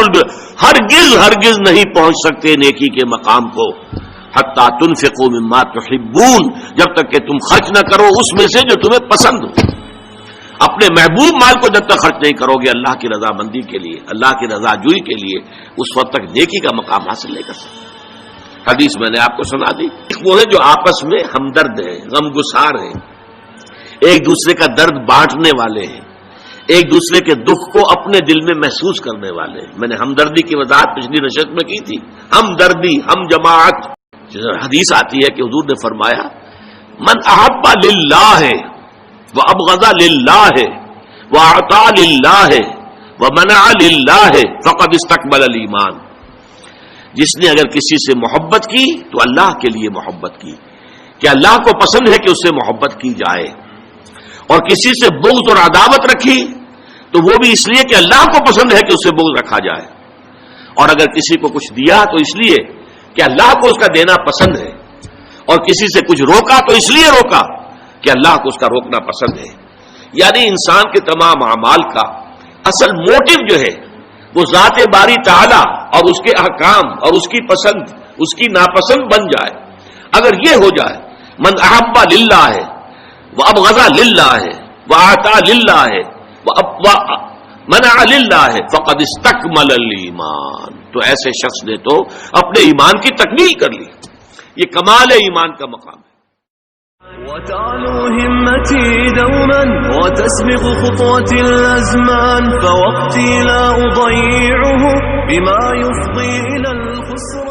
البر، ہرگز نہیں پہنچ سکتے نیکی کے مقام کو حتی تنفقوا مما تحبون، جب تک کہ تم خرچ نہ کرو اس میں سے جو تمہیں پسند ہو۔ اپنے محبوب مال کو جب تک خرچ نہیں کرو گے اللہ کی رضا مندی کے لیے، اللہ کی رضا جوئی کے لیے، اس وقت تک نیکی کا مقام حاصل نہیں کر سکتے۔ حدیث میں نے آپ کو سنا دی، وہ ہے جو آپس میں ہمدرد ہیں، غم گسار ہیں، ایک دوسرے کا درد بانٹنے والے ہیں، ایک دوسرے کے دکھ کو اپنے دل میں محسوس کرنے والے ہیں۔ میں نے ہمدردی کی وضاحت پچھلی نشست میں کی تھی، ہمدردی، ہم جماعت۔ حدیث آتی ہے کہ حضور نے فرمایا من احب للہ وابغض للہ واعطى للہ ومنع للہ فقد استکمل الایمان، جس نے اگر کسی سے محبت کی تو اللہ کے لیے محبت کی، کہ اللہ کو پسند ہے کہ اس سے محبت کی جائے، اور کسی سے بغض اور عداوت رکھی تو وہ بھی اس لیے کہ اللہ کو پسند ہے کہ اس سے بغض رکھا جائے، اور اگر کسی کو کچھ دیا تو اس لیے کہ اللہ کو اس کا دینا پسند ہے، اور کسی سے کچھ روکا تو اس لیے روکا کہ اللہ کو اس کا روکنا پسند ہے۔ یعنی انسان کے تمام اعمال کا اصل موٹو جو ہے وہ ذات باری تعالی اور اس کے احکام اور اس کی پسند اس کی ناپسند بن جائے۔ اگر یہ ہو جائے من احب للہ ہے وابغض للہ ہے واعطى للہ ہے ومنع للہ ہے فقد استکمل الایمان، تو ایسے شخص نے تو اپنے ایمان کی تکمیل کر لی، یہ کمال ایمان کا مقام ہے۔ وتعلو همتي دوما وتسبق خطوتي الأزمان، فوقتي لا أضيعه بما يفضي إلى الخسران.